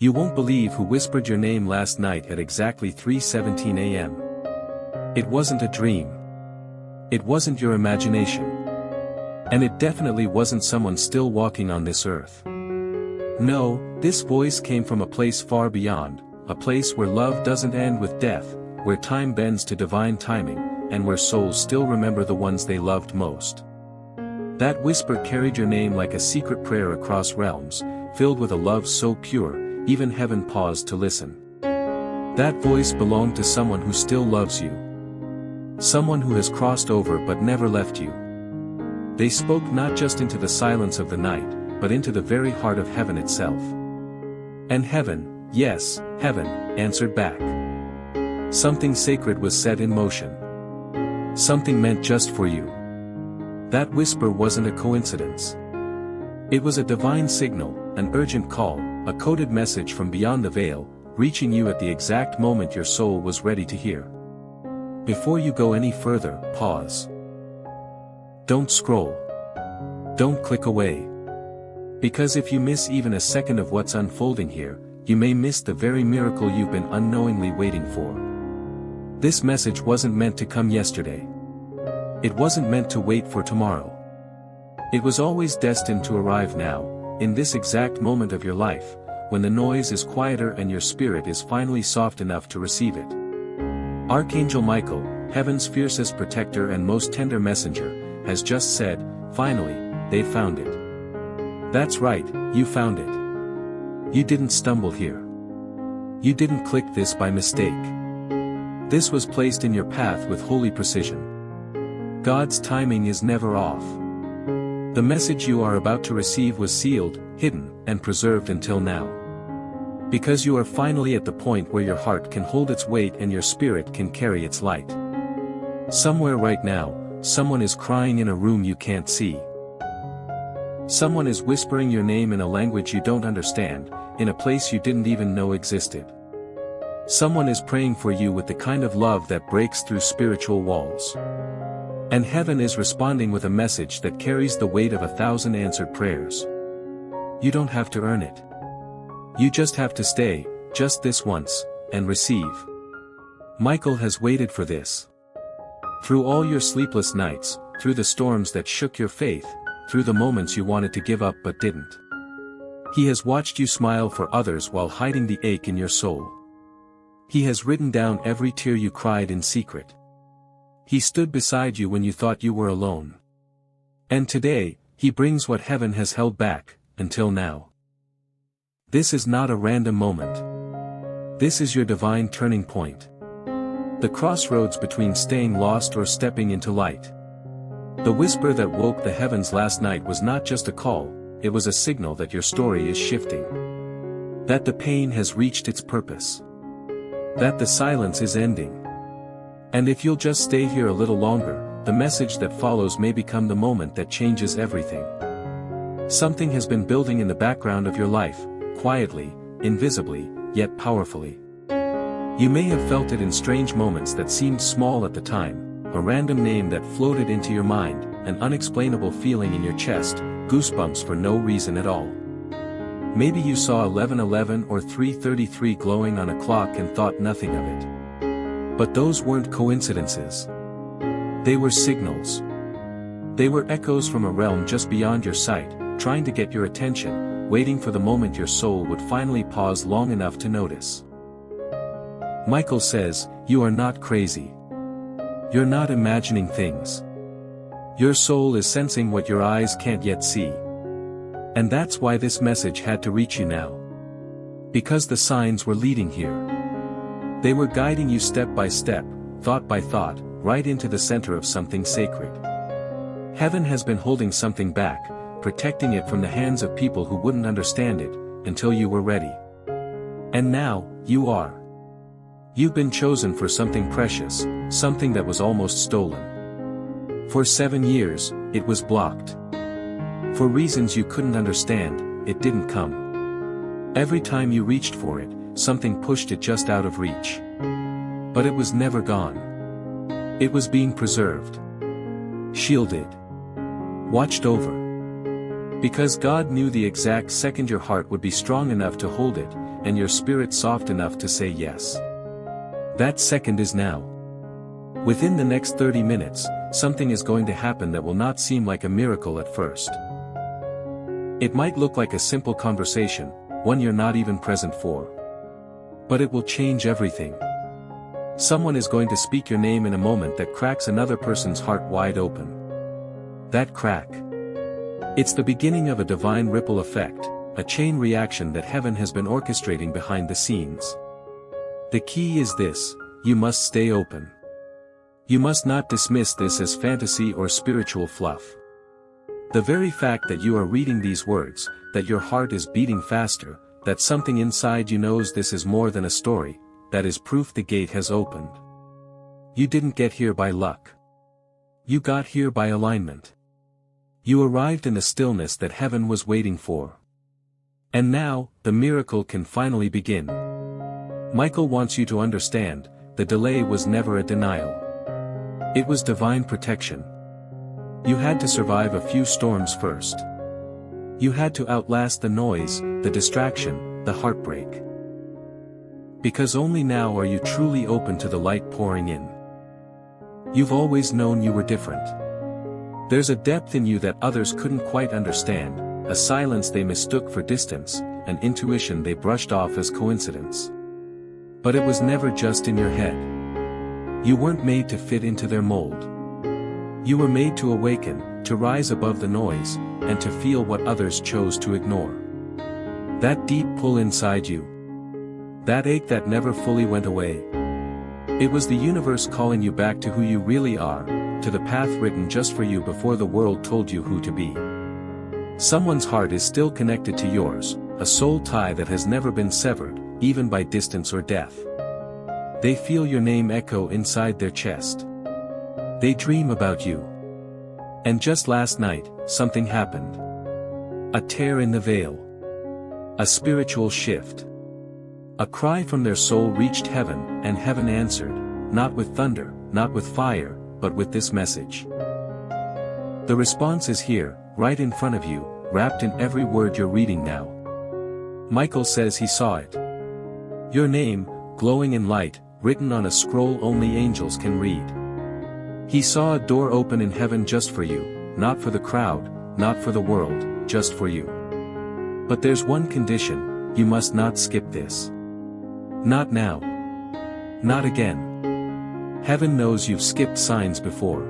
You won't believe who whispered your name last night at exactly 3:17 a.m. It wasn't a dream. It wasn't your imagination. And it definitely wasn't someone still walking on this earth. No, this voice came from a place far beyond, a place where love doesn't end with death, where time bends to divine timing, and where souls still remember the ones they loved most. That whisper carried your name like a secret prayer across realms, filled with a love so pure, even heaven paused to listen. That voice belonged to someone who still loves you. Someone who has crossed over but never left you. They spoke not just into the silence of the night, but into the very heart of heaven itself. And heaven, yes, heaven, answered back. Something sacred was set in motion. Something meant just for you. That whisper wasn't a coincidence. It was a divine signal, an urgent call, a coded message from beyond the veil, reaching you at the exact moment your soul was ready to hear. Before you go any further, pause. Don't scroll. Don't click away. Because if you miss even a second of what's unfolding here, you may miss the very miracle you've been unknowingly waiting for. This message wasn't meant to come yesterday. It wasn't meant to wait for tomorrow. It was always destined to arrive now, in this exact moment of your life, when the noise is quieter and your spirit is finally soft enough to receive it. Archangel Michael, heaven's fiercest protector and most tender messenger, has just said, finally, they found it. That's right, you found it. You didn't stumble here. You didn't click this by mistake. This was placed in your path with holy precision. God's timing is never off. The message you are about to receive was sealed, hidden, and preserved until now. Because you are finally at the point where your heart can hold its weight and your spirit can carry its light. Somewhere right now, someone is crying in a room you can't see. Someone is whispering your name in a language you don't understand, in a place you didn't even know existed. Someone is praying for you with the kind of love that breaks through spiritual walls. And heaven is responding with a message that carries the weight of 1,000 answered prayers. You don't have to earn it. You just have to stay, just this once, and receive. Michael has waited for this. Through all your sleepless nights, through the storms that shook your faith, through the moments you wanted to give up but didn't. He has watched you smile for others while hiding the ache in your soul. He has written down every tear you cried in secret. He stood beside you when you thought you were alone. And today, he brings what heaven has held back, until now. This is not a random moment. This is your divine turning point. The crossroads between staying lost or stepping into light. The whisper that woke the heavens last night was not just a call, it was a signal that your story is shifting. That the pain has reached its purpose. That the silence is ending. And if you'll just stay here a little longer, the message that follows may become the moment that changes everything. Something has been building in the background of your life, quietly, invisibly, yet powerfully. You may have felt it in strange moments that seemed small at the time, a random name that floated into your mind, an unexplainable feeling in your chest, goosebumps for no reason at all. Maybe you saw 11:11 or 3:33 glowing on a clock and thought nothing of it. But those weren't coincidences. They were signals. They were echoes from a realm just beyond your sight, trying to get your attention, waiting for the moment your soul would finally pause long enough to notice. Michael says, you are not crazy. You're not imagining things. Your soul is sensing what your eyes can't yet see. And that's why this message had to reach you now. Because the signs were leading here. They were guiding you step by step, thought by thought, right into the center of something sacred. Heaven has been holding something back, protecting it from the hands of people who wouldn't understand it, until you were ready. And now, you are. You've been chosen for something precious, something that was almost stolen. For 7 years, it was blocked. For reasons you couldn't understand, it didn't come. Every time you reached for it, something pushed it just out of reach. But it was never gone. It was being preserved. Shielded. Watched over. Because God knew the exact second your heart would be strong enough to hold it, and your spirit soft enough to say yes. That second is now. Within the next 30 minutes, something is going to happen that will not seem like a miracle at first. It might look like a simple conversation, one you're not even present for. But it will change everything. Someone is going to speak your name in a moment that cracks another person's heart wide open. That crack. It's the beginning of a divine ripple effect, a chain reaction that heaven has been orchestrating behind the scenes. The key is this: you must stay open. You must not dismiss this as fantasy or spiritual fluff. The very fact that you are reading these words, that your heart is beating faster, that something inside you knows this is more than a story, that is proof the gate has opened. You didn't get here by luck. You got here by alignment. You arrived in the stillness that heaven was waiting for. And now, the miracle can finally begin. Michael wants you to understand, the delay was never a denial. It was divine protection. You had to survive a few storms first. You had to outlast the noise, the distraction, the heartbreak. Because only now are you truly open to the light pouring in. You've always known you were different. There's a depth in you that others couldn't quite understand, a silence they mistook for distance, an intuition they brushed off as coincidence. But it was never just in your head. You weren't made to fit into their mold. You were made to awaken, to rise above the noise, and to feel what others chose to ignore. That deep pull inside you. That ache that never fully went away. It was the universe calling you back to who you really are, to the path written just for you before the world told you who to be. Someone's heart is still connected to yours, a soul tie that has never been severed, even by distance or death. They feel your name echo inside their chest. They dream about you. And just last night, something happened. A tear in the veil. A spiritual shift. A cry from their soul reached heaven, and heaven answered, not with thunder, not with fire, but with this message. The response is here, right in front of you, wrapped in every word you're reading now. Michael says he saw it. Your name, glowing in light, written on a scroll only angels can read. He saw a door open in heaven just for you, not for the crowd, not for the world, just for you. But there's one condition: you must not skip this. Not now. Not again. Heaven knows you've skipped signs before.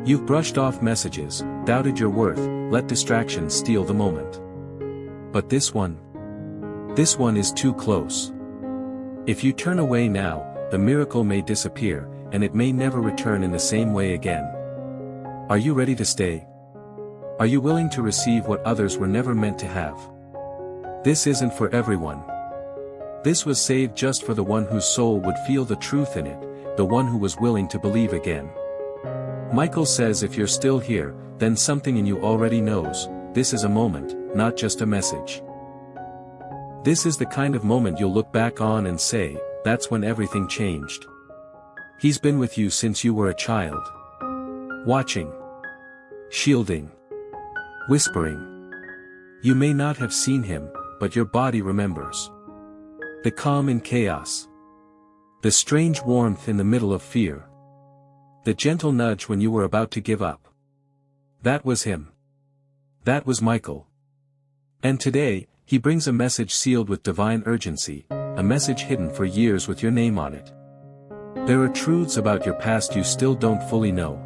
You've brushed off messages, doubted your worth, let distractions steal the moment. But this one is too close. If you turn away now, the miracle may disappear, and it may never return in the same way again. Are you ready to stay? Are you willing to receive what others were never meant to have? This isn't for everyone. This was saved just for the one whose soul would feel the truth in it, the one who was willing to believe again. Michael says if you're still here, then something in you already knows, this is a moment, not just a message. This is the kind of moment you'll look back on and say, that's when everything changed. He's been with you since you were a child. Watching. Shielding. Whispering. You may not have seen him, but your body remembers. The calm in chaos. The strange warmth in the middle of fear. The gentle nudge when you were about to give up. That was him. That was Michael. And today, he brings a message sealed with divine urgency, a message hidden for years with your name on it. There are truths about your past you still don't fully know.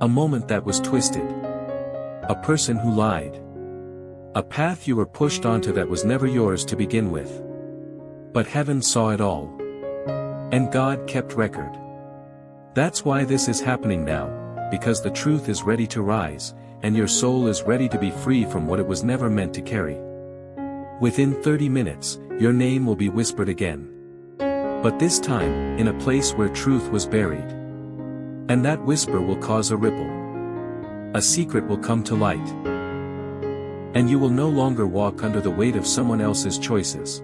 A moment that was twisted. A person who lied. A path you were pushed onto that was never yours to begin with. But heaven saw it all. And God kept record. That's why this is happening now, because the truth is ready to rise, and your soul is ready to be free from what it was never meant to carry. Within 30 minutes, your name will be whispered again. But this time, in a place where truth was buried. And that whisper will cause a ripple. A secret will come to light. And you will no longer walk under the weight of someone else's choices.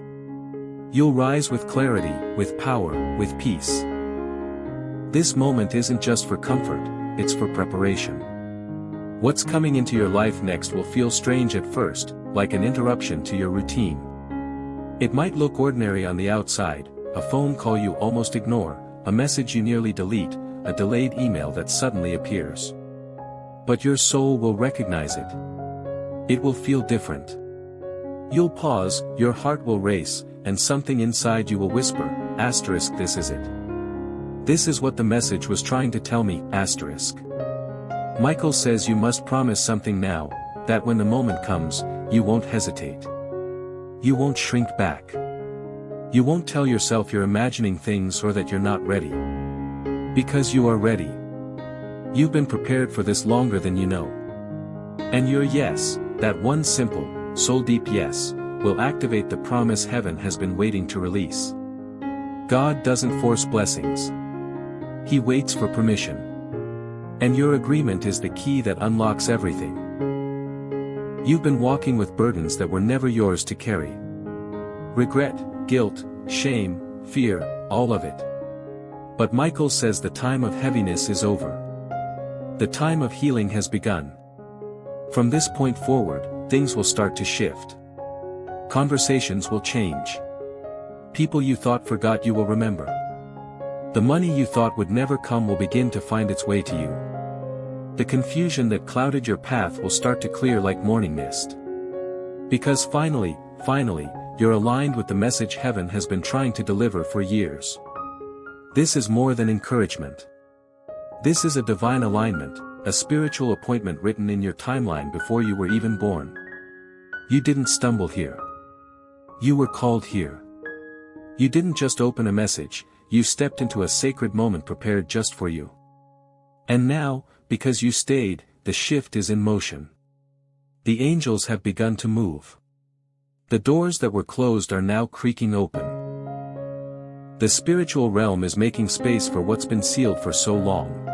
You'll rise with clarity, with power, with peace. This moment isn't just for comfort, it's for preparation. What's coming into your life next will feel strange at first, like an interruption to your routine. It might look ordinary on the outside, a phone call you almost ignore, a message you nearly delete, a delayed email that suddenly appears. But your soul will recognize it. It will feel different. You'll pause, your heart will race, and something inside you will whisper, asterisk, this is it. This is what the message was trying to tell me, asterisk. Michael says you must promise something now, that when the moment comes, you won't hesitate. You won't shrink back. You won't tell yourself you're imagining things or that you're not ready. Because you are ready. You've been prepared for this longer than you know. And your yes, that one simple, soul-deep yes, will activate the promise heaven has been waiting to release. God doesn't force blessings. He waits for permission. And your agreement is the key that unlocks everything. You've been walking with burdens that were never yours to carry. Regret, guilt, shame, fear, all of it. But Michael says the time of heaviness is over. The time of healing has begun. From this point forward, things will start to shift. Conversations will change. People you thought forgot you will remember. The money you thought would never come will begin to find its way to you. The confusion that clouded your path will start to clear like morning mist. Because finally, you're aligned with the message heaven has been trying to deliver for years. This is more than encouragement. This is a divine alignment, a spiritual appointment written in your timeline before you were even born. You didn't stumble here. You were called here. You didn't just open a message, you stepped into a sacred moment prepared just for you. And now, because you stayed, the shift is in motion. The angels have begun to move. The doors that were closed are now creaking open. The spiritual realm is making space for what's been sealed for so long.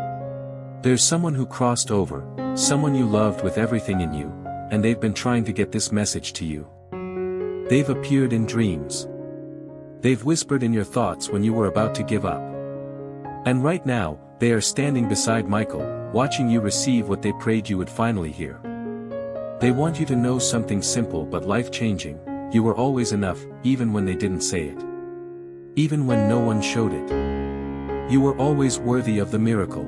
There's someone who crossed over, someone you loved with everything in you, and they've been trying to get this message to you. They've appeared in dreams. They've whispered in your thoughts when you were about to give up. And right now, they are standing beside Michael, watching you receive what they prayed you would finally hear. They want you to know something simple but life-changing: you were always enough, even when they didn't say it. Even when no one showed it. You were always worthy of the miracle.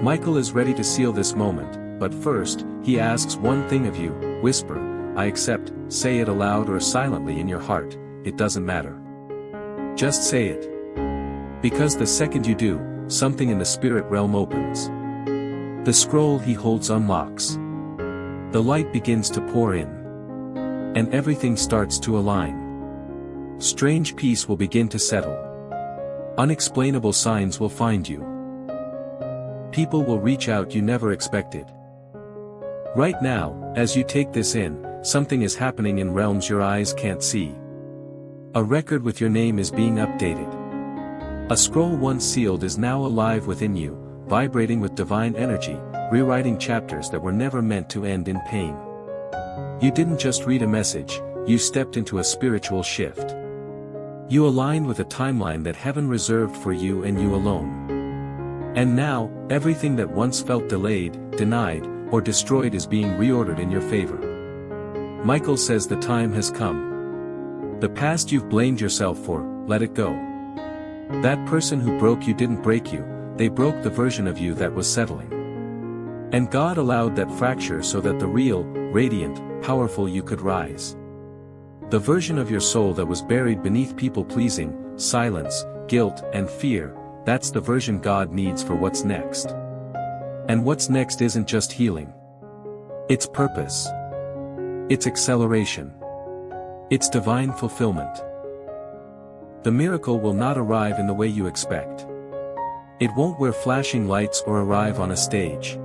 Michael is ready to seal this moment, but first, he asks one thing of you: whisper, "I accept," say it aloud or silently in your heart, it doesn't matter. Just say it. Because the second you do, something in the spirit realm opens. The scroll he holds unlocks. The light begins to pour in. And everything starts to align. Strange peace will begin to settle. Unexplainable signs will find you. People will reach out you never expected. Right now, as you take this in, something is happening in realms your eyes can't see. A record with your name is being updated. A scroll once sealed is now alive within you, vibrating with divine energy, rewriting chapters that were never meant to end in pain. You didn't just read a message, you stepped into a spiritual shift. You aligned with a timeline that heaven reserved for you and you alone. And now, everything that once felt delayed, denied, or destroyed is being reordered in your favor. Michael says the time has come. The past you've blamed yourself for, let it go. That person who broke you didn't break you, they broke the version of you that was settling. And God allowed that fracture so that the real, radiant, powerful you could rise. The version of your soul that was buried beneath people-pleasing, silence, guilt, and fear, that's the version God needs for what's next. And what's next isn't just healing. It's purpose. It's acceleration. It's divine fulfillment. The miracle will not arrive in the way you expect. It won't wear flashing lights or arrive on a stage.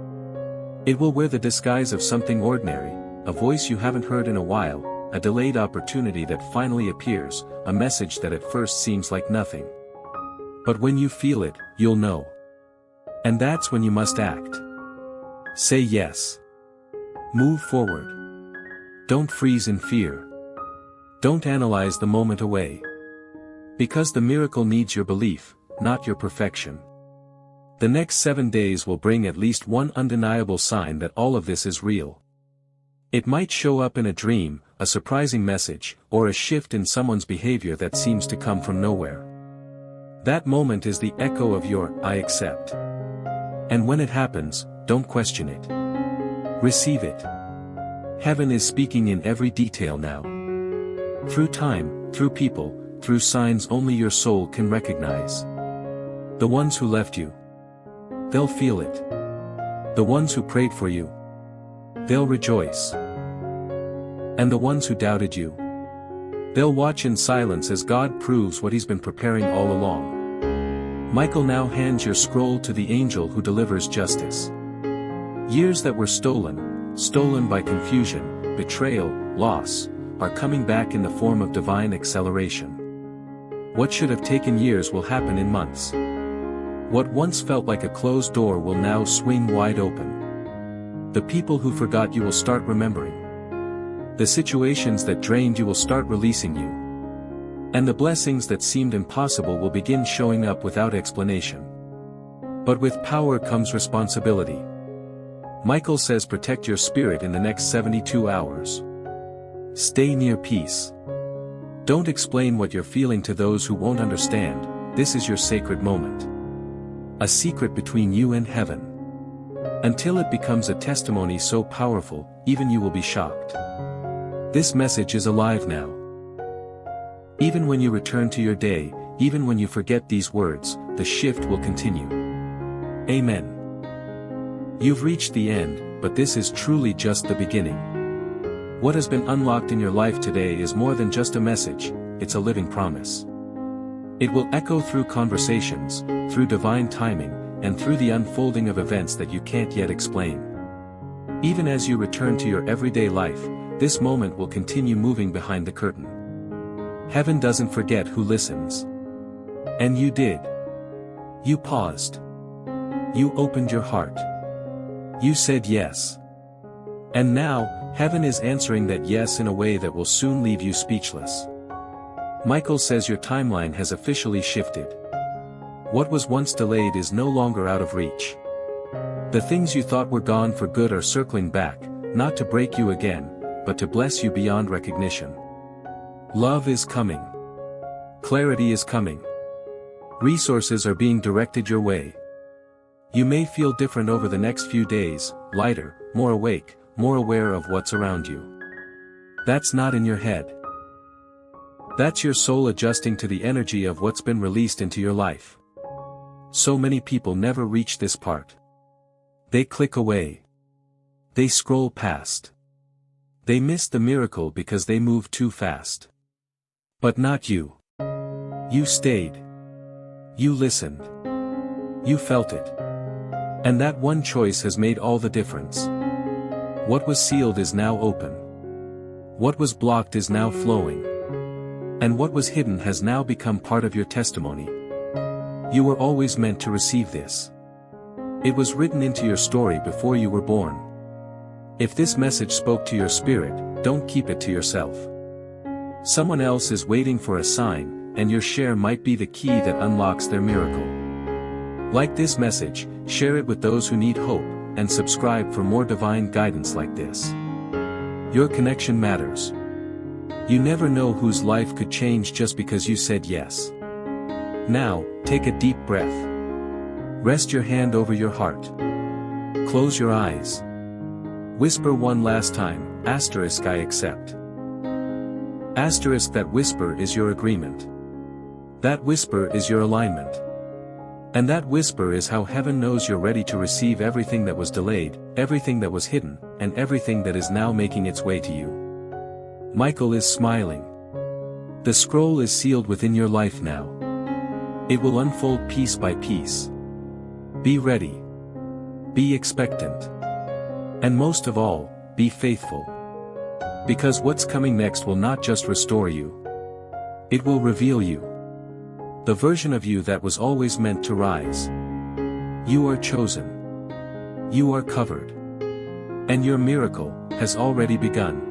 It will wear the disguise of something ordinary, a voice you haven't heard in a while, a delayed opportunity that finally appears, a message that at first seems like nothing. But when you feel it, you'll know. And that's when you must act. Say yes. Move forward. Don't freeze in fear. Don't analyze the moment away. Because the miracle needs your belief, not your perfection. The next 7 days will bring at least one undeniable sign that all of this is real. It might show up in a dream, a surprising message, or a shift in someone's behavior that seems to come from nowhere. That moment is the echo of your "I accept." And when it happens, don't question it. Receive it. Heaven is speaking in every detail now. Through time, through people, through signs only your soul can recognize. The ones who left you, they'll feel it. The ones who prayed for you, they'll rejoice. And the ones who doubted you, they'll watch in silence as God proves what He's been preparing all along. Michael now hands your scroll to the angel who delivers justice. Years that were stolen by confusion, betrayal, loss, are coming back in the form of divine acceleration. What should have taken years will happen in months. What once felt like a closed door will now swing wide open. The people who forgot you will start remembering. The situations that drained you will start releasing you. And the blessings that seemed impossible will begin showing up without explanation. But with power comes responsibility. Michael says protect your spirit in the next 72 hours. Stay near peace. Don't explain what you're feeling to those who won't understand. This is your sacred moment. A secret between you and heaven. Until it becomes a testimony so powerful, even you will be shocked. This message is alive now. Even when you return to your day, even when you forget these words, the shift will continue. Amen. You've reached the end, but this is truly just the beginning. What has been unlocked in your life today is more than just a message, it's a living promise. It will echo through conversations, through divine timing, and through the unfolding of events that you can't yet explain. Even as you return to your everyday life, this moment will continue moving behind the curtain. Heaven doesn't forget who listens. And you did. You paused. You opened your heart. You said yes. And now, heaven is answering that yes in a way that will soon leave you speechless. Michael says your timeline has officially shifted. What was once delayed is no longer out of reach. The things you thought were gone for good are circling back, not to break you again, but to bless you beyond recognition. Love is coming. Clarity is coming. Resources are being directed your way. You may feel different over the next few days, lighter, more awake, more aware of what's around you. That's not in your head. That's your soul adjusting to the energy of what's been released into your life. So many people never reach this part. They click away. They scroll past. They miss the miracle because they move too fast. But not you. You stayed. You listened. You felt it. And that one choice has made all the difference. What was sealed is now open. What was blocked is now flowing. And what was hidden has now become part of your testimony. You were always meant to receive this. It was written into your story before you were born. If this message spoke to your spirit, don't keep it to yourself. Someone else is waiting for a sign, and your share might be the key that unlocks their miracle. Like this message, share it with those who need hope, and subscribe for more divine guidance like this. Your connection matters. You never know whose life could change just because you said yes. Now, take a deep breath. Rest your hand over your heart. Close your eyes. Whisper one last time, *I accept. That whisper is your agreement. That whisper is your alignment. And that whisper is how heaven knows you're ready to receive everything that was delayed, everything that was hidden, and everything that is now making its way to you. Michael is smiling. The scroll is sealed within your life now. It will unfold piece by piece. Be ready. Be expectant. And most of all, be faithful. Because what's coming next will not just restore you. It will reveal you. The version of you that was always meant to rise. You are chosen. You are covered. And your miracle has already begun.